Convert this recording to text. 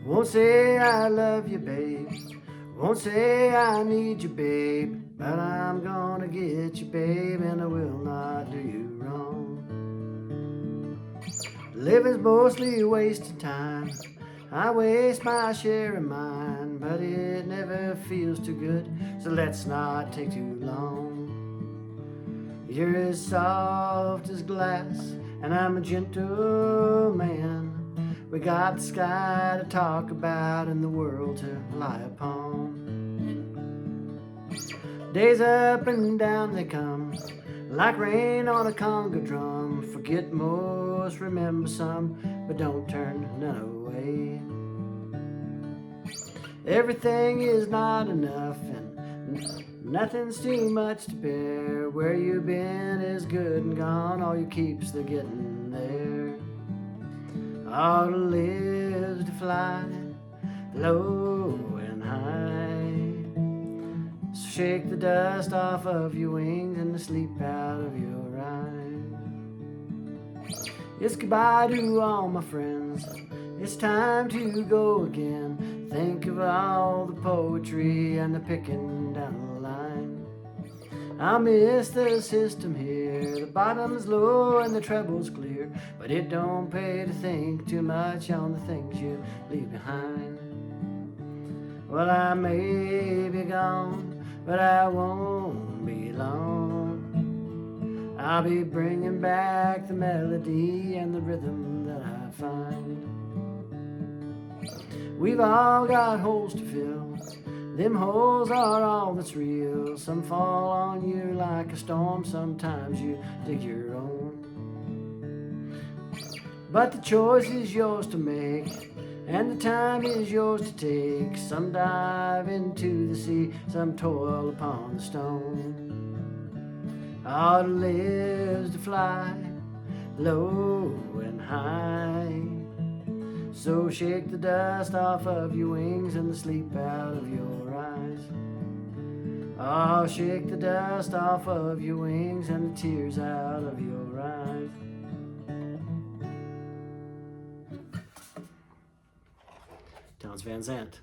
Won't say I love you, babe. Won't say I need you, babe. But I'm gonna get you, babe, and I will not do you wrong. Living's mostly a waste of time. I waste my share of mine, but it never feels too good, so let's not take too long. You're as soft as glass, and I'm a gentle man. We got the sky to talk about and the world to lie upon. Days up and down they come, like rain on a conga drum. Forget most, remember some, but don't turn none away. Everything is not enough and nothing's too much to bear. Where you've been is good and gone, all you keep's the getting there. All that lives to fly, low and high. So shake the dust off of your wings and the sleep out of your eyes. It's goodbye to all my friends, it's time to go again. Think of all the poetry and the picking down the line. I miss the system here, the bottom's low and the treble's clear, but it don't pay to think too much on the things you leave behind. Well, I may be gone, but I won't be long. I'll be bringing back the melody and the rhythm that I find. We've all got holes to fill, them holes are all that's real. Some fall on you like a storm, sometimes you dig your own. But the choice is yours to make, and the time is yours to take. Some dive into the sea, some toil upon the stone. All that lives to fly, low and high. So shake the dust off of your wings and the sleep out of your eyes. Oh, shake the dust off of your wings and the tears out of your eyes. Townes Van Zandt.